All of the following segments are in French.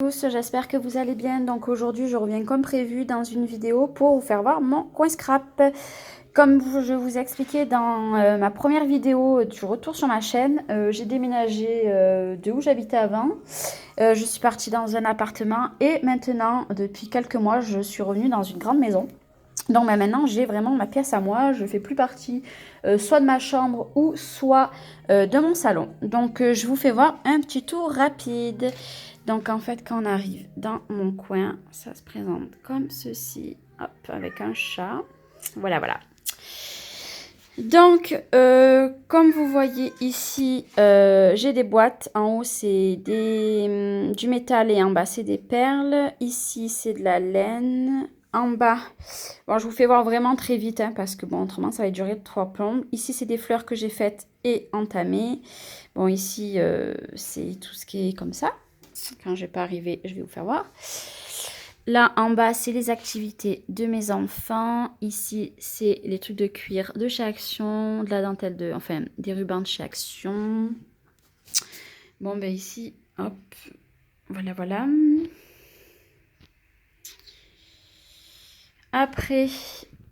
Tous, j'espère que vous allez bien. Donc aujourd'hui, je reviens comme prévu dans une vidéo pour vous faire voir mon coin scrap. Comme je vous ai expliqué dans ma première vidéo du retour sur ma chaîne, j'ai déménagé de où j'habitais avant. Je suis partie dans un appartement et maintenant, depuis quelques mois, je suis revenue dans une grande maison. Donc maintenant, j'ai vraiment ma pièce à moi. Je ne fais plus partie soit de ma chambre ou soit de mon salon. Donc je vous fais voir un petit tour rapide. Donc en fait, quand on arrive dans mon coin, ça se présente comme ceci. Hop, avec un chat. Voilà, voilà. Donc, comme vous voyez ici, j'ai des boîtes. En haut, c'est du métal et en bas, c'est des perles. Ici, c'est de la laine. En bas, bon, je vous fais voir vraiment très vite hein, parce que bon, autrement, ça va durer 3 plombes. Ici, c'est des fleurs que j'ai faites et entamées. Bon, ici, c'est tout ce qui est comme ça. Quand je vais pas arriver, je vais vous faire voir. Là, en bas, c'est les activités de mes enfants. Ici, c'est les trucs de cuir de chez Action, de la dentelle enfin, des rubans de chez Action. Bon, ben ici, hop, voilà, voilà. Après,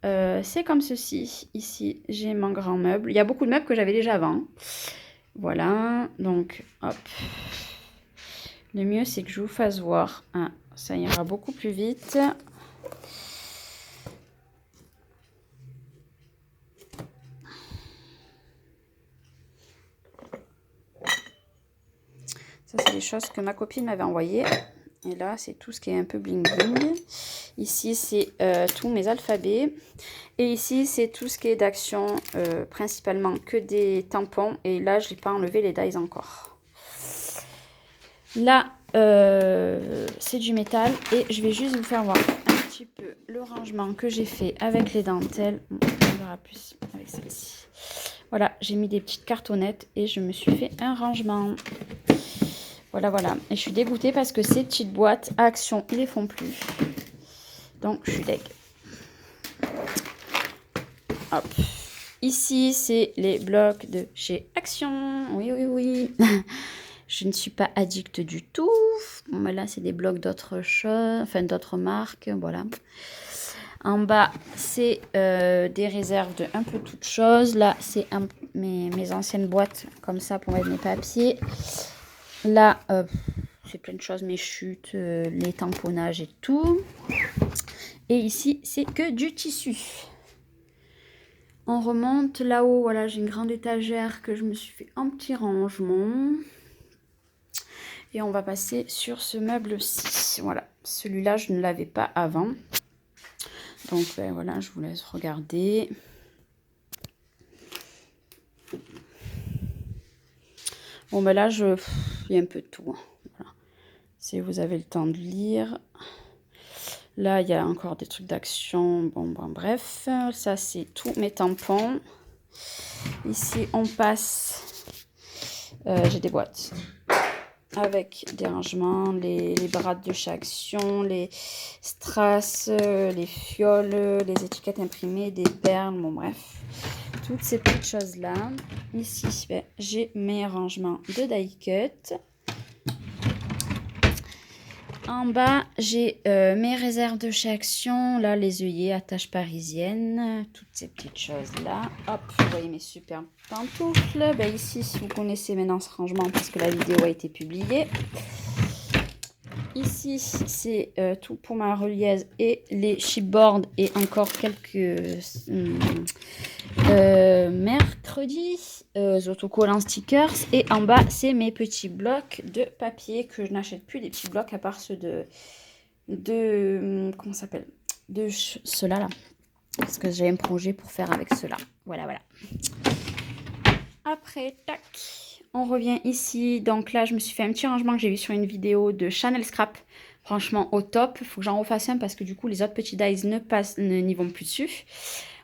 c'est comme ceci. Ici, j'ai mon grand meuble. Il y a beaucoup de meubles que j'avais déjà avant. Voilà, donc, hop. Le mieux, c'est que je vous fasse voir. Ah, ça ira beaucoup plus vite. Ça, c'est des choses que ma copine m'avait envoyées. Et là, c'est tout ce qui est un peu bling bling. Ici, c'est tous mes alphabets. Et ici, c'est tout ce qui est d'action, principalement que des tampons. Et là, je n'ai pas enlevé les dies encore. Là, c'est du métal. Et je vais juste vous faire voir un petit peu le rangement que j'ai fait avec les dentelles. On verra plus avec celle-ci. Voilà, j'ai mis des petites cartonnettes et je me suis fait un rangement. Voilà, voilà. Et je suis dégoûtée parce que ces petites boîtes à Action, ils les font plus. Donc, je suis deg. Hop. Ici, c'est les blocs de chez Action. Oui, oui, oui. Je ne suis pas addict du tout. Bon, ben là, c'est des blocs d'autres choses, enfin d'autres marques. Voilà. En bas, c'est des réserves de un peu toutes choses. Là, c'est mes anciennes boîtes comme ça pour mettre mes papiers. Là, c'est plein de choses, mes chutes, les tamponnages et tout. Et ici, c'est que du tissu. On remonte là-haut, voilà, j'ai une grande étagère que je me suis fait un petit rangement. Et on va passer sur ce meuble-ci. Voilà, celui-là, je ne l'avais pas avant. Donc, ben, voilà, je vous laisse regarder. Bon, ben là, il y a un peu de tout. Voilà. Si vous avez le temps de lire. Là, il y a encore des trucs d'action. Bon, bref. Ça, c'est tous mes tampons. Ici, on passe. J'ai des boîtes avec des rangements, les brades de chez Action, les strass, les fioles, les étiquettes imprimées, des perles. Bon, bref. Toutes ces petites choses-là. Ici, ben, j'ai mes rangements de die cut. En bas, j'ai mes réserves de chez Action. Là, les œillets, attaches parisiennes. Toutes ces petites choses-là. Hop, vous voyez mes super pantoufles. Ben, ici, si vous connaissez maintenant ce rangement parce que la vidéo a été publiée. Ici, c'est tout pour ma reliesse et les chipboards et encore quelques mercredi autocollants stickers. Et en bas, c'est mes petits blocs de papier que je n'achète plus, des petits blocs à part ceux comment ça s'appelle, de ceux-là là. Parce que j'ai un projet pour faire avec ceux-là. Voilà, voilà. Après, tac, on revient ici. Donc là, je me suis fait un petit rangement que j'ai vu sur une vidéo de Chanel Scrap. Franchement, au top. Il faut que j'en refasse un parce que du coup, les autres petits dies n'y vont plus dessus.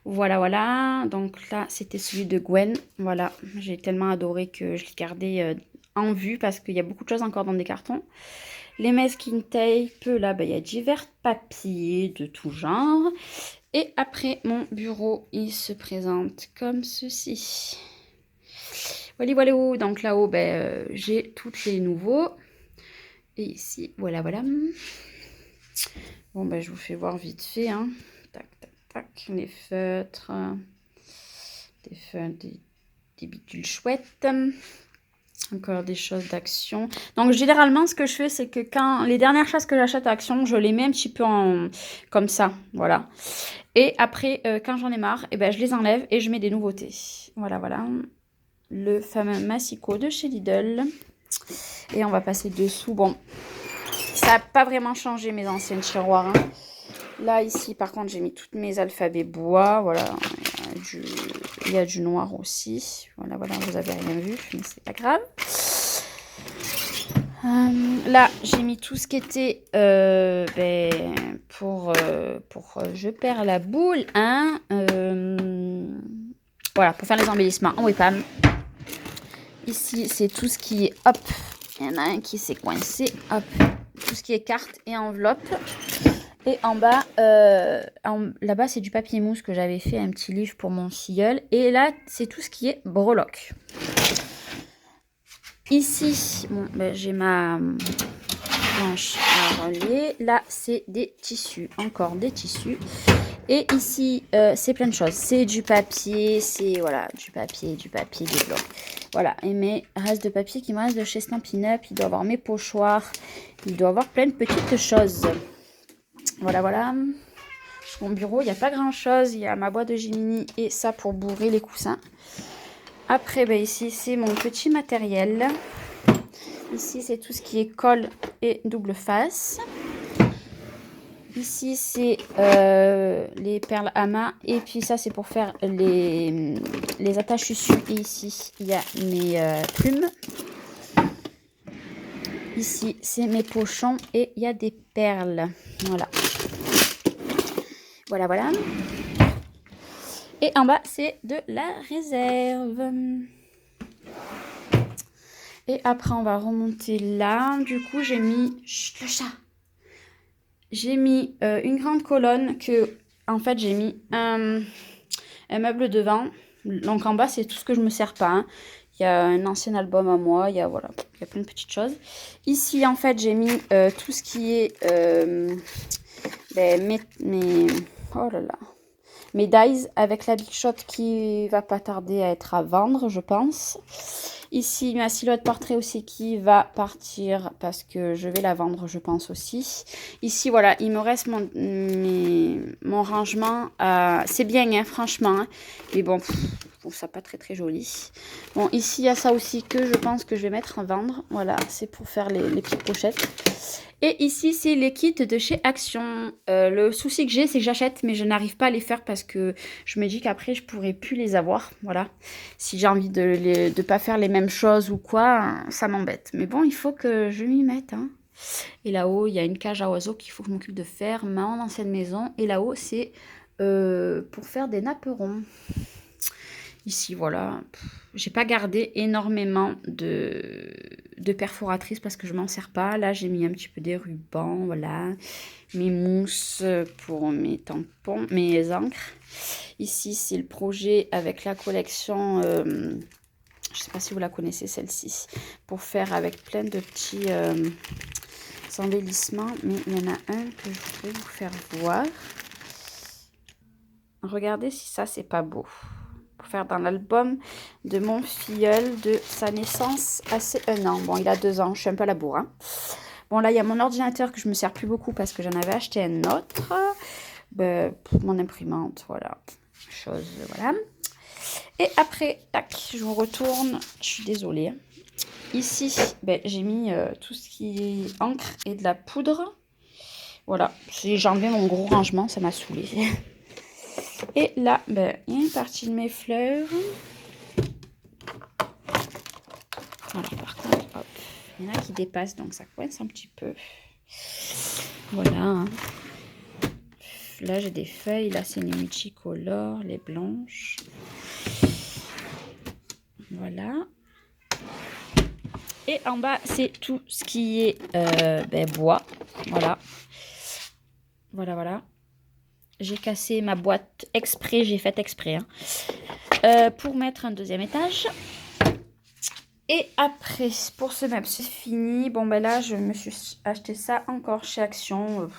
Voilà, voilà. Donc là, c'était celui de Gwen. Voilà, j'ai tellement adoré que je l'ai gardé en vue parce qu'il y a beaucoup de choses encore dans des cartons. Les masking tape, là, ben, il y a divers papiers de tout genre. Et après, mon bureau, il se présente comme ceci. Voilà, voilà. Donc là-haut, ben, j'ai tous les nouveaux. Et ici, voilà, voilà. Bon, ben, je vous fais voir vite fait. Hein. Tac, tac, tac. Les feutres. Des feutres, des bidules chouettes. Encore des choses d'Action. Donc, généralement, ce que je fais, c'est que quand les dernières choses que j'achète à Action, je les mets un petit peu comme ça. Voilà. Et après, quand j'en ai marre, eh ben, je les enlève et je mets des nouveautés. Voilà, voilà. Le fameux massicot de chez Lidl. Et on va passer dessous. Bon, ça n'a pas vraiment changé mes anciennes tiroirs. Hein. Là, ici, par contre, j'ai mis toutes mes alphabets bois. Voilà. Il y a du noir aussi. Voilà, voilà, vous avez rien vu, mais c'est pas grave. Là, j'ai mis tout ce qui était pour je perds la boule, hein. Voilà, pour faire les embellissements en webcam. Ici, c'est tout ce qui est, hop, il y en a un qui s'est coincé, hop, tout ce qui est carte et enveloppe. Et en bas, là-bas, c'est du papier mousse que j'avais fait un petit livre pour mon filleul. Et là, c'est tout ce qui est breloque. Ici, bon, ben, j'ai ma planche à relier. Là, c'est des tissus, encore des tissus. Et ici, c'est plein de choses. C'est du papier, c'est voilà, du papier, des blocs. Voilà, et mes restes de papier qui me restent de chez Stampin' Up. Il doit avoir mes pochoirs. Il doit avoir plein de petites choses. Voilà, voilà. Mon bureau, il n'y a pas grand-chose. Il y a ma boîte de Gemini et ça pour bourrer les coussins. Après, ben, ici, c'est mon petit matériel. Ici, c'est tout ce qui est colle et double face. Ici, c'est les perles amas. Et puis ça, c'est pour faire les attaches tissus. Et ici, il y a mes plumes. Ici, c'est mes pochons. Et il y a des perles. Voilà. Voilà, voilà. Et en bas, c'est de la réserve. Et après, on va remonter là. Du coup, j'ai mis... Chut, le chat. J'ai mis une grande colonne que... En fait, j'ai mis un meuble devant. Donc, en bas, c'est tout ce que je me sers pas. Hein. Il y a un ancien album à moi. Il y a, voilà, il y a plein de petites choses. Ici, en fait, j'ai mis tout ce qui est... oh là là. Mes dies avec la Big Shot qui va pas tarder à être à vendre, je pense. Ici, ma silhouette portrait aussi qui va partir parce que je vais la vendre, je pense aussi. Ici, voilà, il me reste mon rangement. C'est bien, hein, franchement. Hein. Mais bon, je trouve ça pas très très joli. Bon, ici, il y a ça aussi que je pense que je vais mettre à vendre. Voilà, c'est pour faire les petites pochettes. Et ici, c'est les kits de chez Action. Le souci que j'ai, c'est que j'achète, mais je n'arrive pas à les faire parce que je me dis qu'après, je pourrais plus les avoir. Voilà. Si j'ai envie de pas faire les mêmes choses ou quoi, ça m'embête. Mais bon, il faut que je m'y mette. Hein. Et là-haut, il y a une cage à oiseaux qu'il faut que je m'occupe de faire. Mon ancienne maison. Et là-haut, c'est pour faire des napperons. Ici, voilà. J'ai pas gardé énormément de perforatrices parce que je m'en sers pas. Là, j'ai mis un petit peu des rubans, voilà. Mes mousses pour mes tampons, mes encres. Ici, c'est le projet avec la collection... je sais pas si vous la connaissez, celle-ci. Pour faire avec plein de petits embellissements. Mais il y en a un que je vais vous faire voir. Regardez si ça, c'est pas beau. Pour faire dans l'album de mon filleul de sa naissance à ses 1 an. Bon, il a 2 ans, je suis un peu à la bourre. Hein. Bon, là, il y a mon ordinateur que je me sers plus beaucoup parce que j'en avais acheté un autre. Pour mon imprimante, voilà. Chose, voilà. Et après, tac, je vous retourne. Je suis désolée. Ici, j'ai mis tout ce qui est encre et de la poudre. Voilà, j'ai enlevé mon gros rangement, ça m'a saoulée. Et là, il y a une partie de mes fleurs. Alors, par contre, hop, il y en a qui dépassent, donc ça coince un petit peu. Voilà. Hein. Là, j'ai des feuilles. Là, c'est les multicolores, les blanches. Voilà. Et en bas, c'est tout ce qui est bois. Voilà. Voilà, voilà. J'ai cassé ma boîte exprès, j'ai fait exprès. Hein, pour mettre un deuxième étage. Et après, pour ce meuble, c'est fini. Bon, ben là, je me suis acheté ça encore chez Action.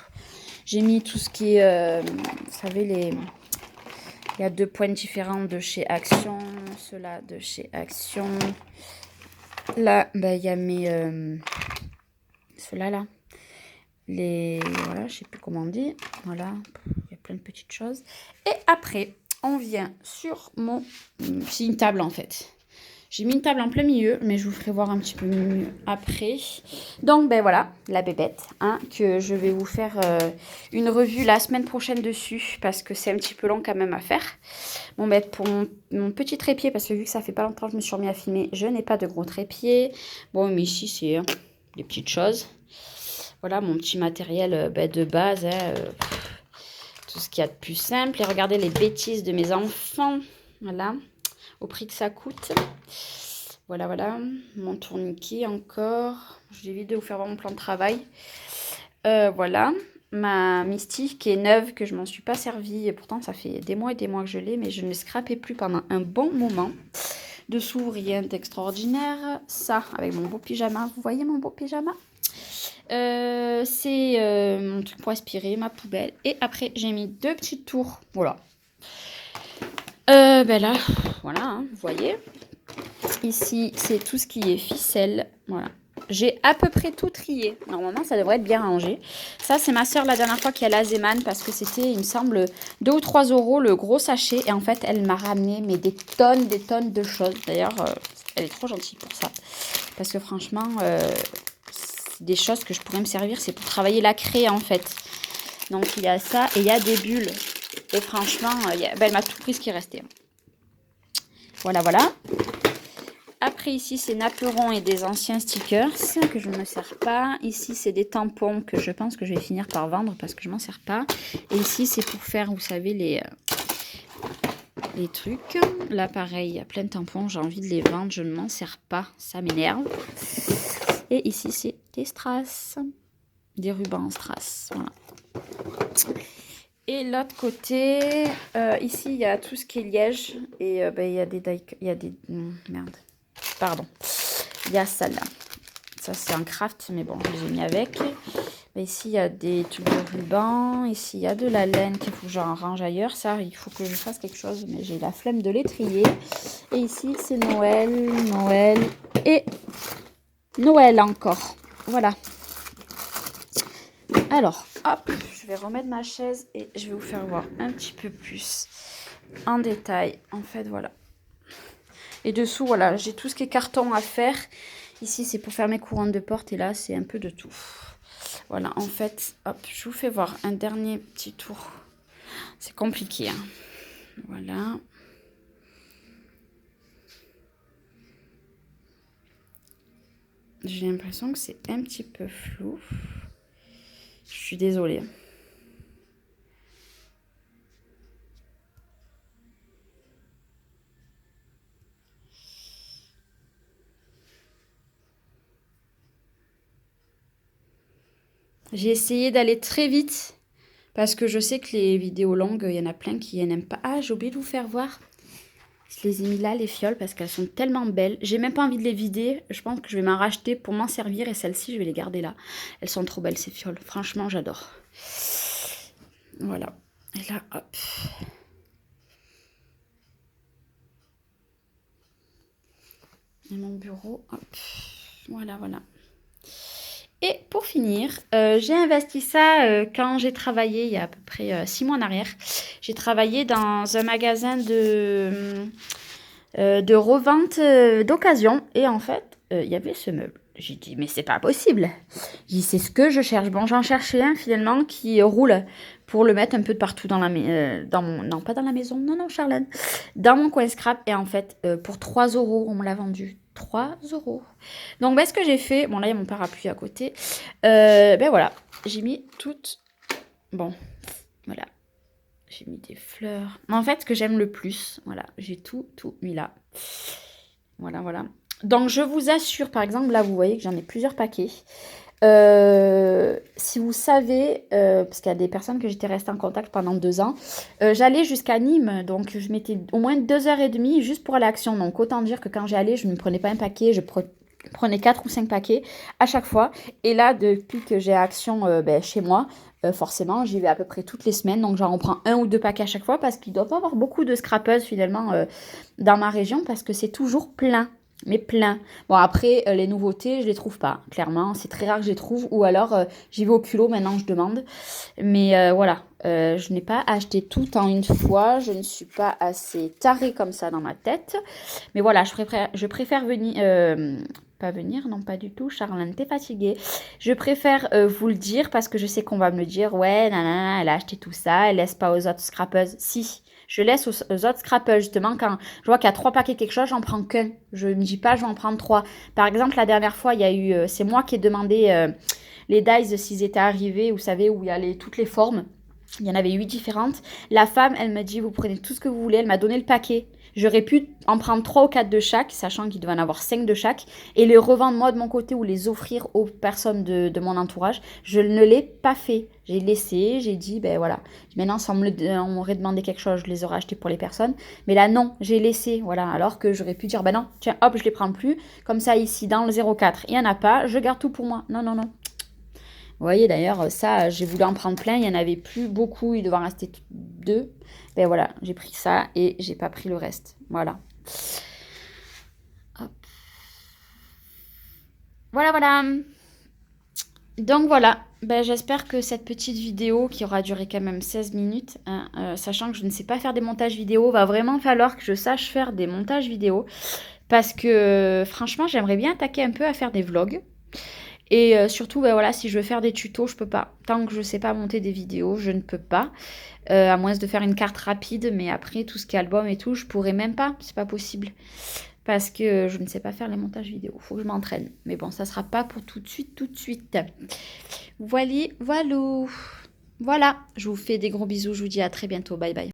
J'ai mis tout ce qui est, vous savez, il y a 2 points différents de chez Action. Ceux-là de chez Action. Là, ben, il y a mes... ceux-là, là. Voilà, je sais plus comment on dit. Voilà, il y a plein de petites choses. Et après, on vient sur mon... C'est une table, en fait. J'ai mis une table en plein milieu, mais je vous ferai voir un petit peu mieux après. Donc, ben voilà, la bébête, hein, que je vais vous faire une revue la semaine prochaine dessus, parce que c'est un petit peu long quand même à faire. Bon, ben pour mon petit trépied, parce que vu que ça fait pas longtemps que je me suis remis à filmer, je n'ai pas de gros trépied. Bon, mais ici, c'est des petites choses. Voilà, mon petit matériel ben, de base, hein, tout ce qu'il y a de plus simple. Et regardez les bêtises de mes enfants, voilà, au prix que ça coûte. Voilà, voilà, mon tourniquet encore. Je vais éviter de vous faire voir mon plan de travail. Voilà, ma Misty qui est neuve, que je m'en suis pas servie. Et pourtant, ça fait des mois et des mois que je l'ai, mais je ne l'ai scrapé plus pendant un bon moment. Dessous, rien d'extraordinaire. Ça, avec mon beau pyjama. Vous voyez mon beau pyjama? C'est mon truc pour aspirer, ma poubelle. Et après, j'ai mis 2 petites tours. Voilà. Ben là, voilà, hein, vous voyez. Ici, c'est tout ce qui est ficelle. Voilà. J'ai à peu près tout trié. Normalement, ça devrait être bien rangé. Ça, c'est ma soeur la dernière fois qui a la Zeman parce que c'était, il me semble, 2 ou 3 euros le gros sachet. Et en fait, elle m'a ramené mais des tonnes de choses. D'ailleurs, elle est trop gentille pour ça. Parce que franchement, c'est des choses que je pourrais me servir. C'est pour travailler la craie, en fait. Donc, il y a ça et il y a des bulles. Et franchement, elle m'a tout pris ce qui restait. Voilà, voilà. Après, ici, c'est Naperon et des anciens stickers que je ne me sers pas. Ici, c'est des tampons que je pense que je vais finir par vendre parce que je ne m'en sers pas. Et ici, c'est pour faire, vous savez, les trucs. Là, pareil, il y a plein de tampons. J'ai envie de les vendre. Je ne m'en sers pas. Ça m'énerve. Et ici, c'est des strass. Des rubans strass. Voilà. Et l'autre côté, ici, il y a tout ce qui est liège. Et il y a des... merde. Pardon. Il y a celle-là. Ça, c'est un craft, mais bon, je les ai mis avec. Mais ici, il y a des trucs de ruban. Ici, il y a de la laine qu'il faut que j'en range ailleurs. Ça, il faut que je fasse quelque chose, mais j'ai la flemme de les trier. Et ici, c'est Noël, Noël et Noël encore. Voilà. Alors, hop, je vais remettre ma chaise et je vais vous faire voir un petit peu plus en détail. En fait, voilà. Et dessous, voilà, j'ai tout ce qui est carton à faire. Ici, c'est pour faire mes couronnes de porte. Et là, c'est un peu de tout. Voilà, en fait, hop, je vous fais voir un dernier petit tour. C'est compliqué, hein. Voilà. J'ai l'impression que c'est un petit peu flou. Je suis désolée. J'ai essayé d'aller très vite parce que je sais que les vidéos longues, il y en a plein qui n'aiment pas. Ah, j'ai oublié de vous faire voir. Je les ai mis là, les fioles, parce qu'elles sont tellement belles. J'ai même pas envie de les vider. Je pense que je vais m'en racheter pour m'en servir. Et celles-ci, je vais les garder là. Elles sont trop belles, ces fioles. Franchement, j'adore. Voilà. Et là, hop. Et mon bureau, hop. Voilà, voilà. Et pour finir, j'ai investi ça quand j'ai travaillé, il y a à peu près 6 mois en arrière. J'ai travaillé dans un magasin de revente d'occasion. Et en fait, il y avait ce meuble. J'ai dit, mais c'est pas possible. J'ai dit, c'est ce que je cherche. Bon, j'en cherchais un finalement qui roule pour le mettre un peu de partout dans non, pas dans la maison. Non, non, Charlène. Dans mon coin scrap. Et en fait, pour 3 euros, on me l'a vendu. 3 euros. Donc, ce que j'ai fait, bon, là, il y a mon parapluie à côté. Voilà, j'ai mis toutes. Bon, voilà. J'ai mis des fleurs. Mais en fait, ce que j'aime le plus, voilà, j'ai tout mis là. Voilà, voilà. Donc, je vous assure, par exemple, là, vous voyez que j'en ai plusieurs paquets. Si vous savez, parce qu'il y a des personnes que j'étais restée en contact pendant 2 ans, j'allais jusqu'à Nîmes, donc je mettais au moins 2h30 juste pour aller à Action. Donc autant dire que quand j'y allais, je ne prenais pas un paquet, je prenais 4 ou 5 paquets à chaque fois. Et là, depuis que j'ai Action chez moi, forcément, j'y vais à peu près toutes les semaines. Donc j'en prends 1 ou 2 paquets à chaque fois parce qu'il ne doit pas avoir beaucoup de scrapeuses finalement dans ma région parce que c'est toujours plein. Mais plein. Bon, après, les nouveautés, je les trouve pas, clairement. C'est très rare que je les trouve. Ou alors, j'y vais au culot, maintenant, je demande. Mais voilà, je n'ai pas acheté tout en une fois. Je ne suis pas assez tarée comme ça dans ma tête. Mais voilà, je préfère venir... pas venir, non, pas du tout. Charlène, t'es fatiguée. Je préfère vous le dire parce que je sais qu'on va me le dire. Ouais, nanana, elle a acheté tout ça. Elle laisse pas aux autres scrapeuses. Si. Je laisse aux autres scrapeuses, justement, quand je vois qu'il y a 3 paquets quelque chose, j'en prends qu'un. Je ne me dis pas, je vais en prendre 3. Par exemple, la dernière fois, il y a eu, c'est moi qui ai demandé les dies s'ils étaient arrivés, vous savez, où il y a toutes les formes. Il y en avait 8 différentes. La femme, elle me dit, vous prenez tout ce que vous voulez. Elle m'a donné le paquet. J'aurais pu en prendre 3 ou 4 de chaque, sachant qu'il devait en avoir 5 de chaque, et les revendre moi de mon côté ou les offrir aux personnes de mon entourage. Je ne l'ai pas fait. J'ai laissé, j'ai dit, ben voilà. Maintenant, si on m'aurait demandé quelque chose, je les aurais achetés pour les personnes. Mais là, non, j'ai laissé, voilà. Alors que j'aurais pu dire, ben non, tiens, hop, je les prends plus. Comme ça, ici, dans le 04, il n'y en a pas, je garde tout pour moi. Non, non, non. Vous voyez d'ailleurs, ça, j'ai voulu en prendre plein, il n'y en avait plus beaucoup, il devait en rester 2. Ben voilà, j'ai pris ça et j'ai pas pris le reste. Voilà. Hop. Voilà, voilà. Donc voilà, ben, j'espère que cette petite vidéo qui aura duré quand même 16 minutes, hein, sachant que je ne sais pas faire des montages vidéo, va vraiment falloir que je sache faire des montages vidéo. Parce que franchement, j'aimerais bien attaquer un peu à faire des vlogs. Et surtout, ben voilà, si je veux faire des tutos, je peux pas. Tant que je ne sais pas monter des vidéos, je ne peux pas. À moins de faire une carte rapide, mais après, tout ce qui est album et tout, je pourrais même pas. C'est pas possible. Parce que je ne sais pas faire les montages vidéo. Faut que je m'entraîne. Mais bon, ça sera pas pour tout de suite, tout de suite. Voilà, voilà. Je vous fais des gros bisous. Je vous dis à très bientôt. Bye bye.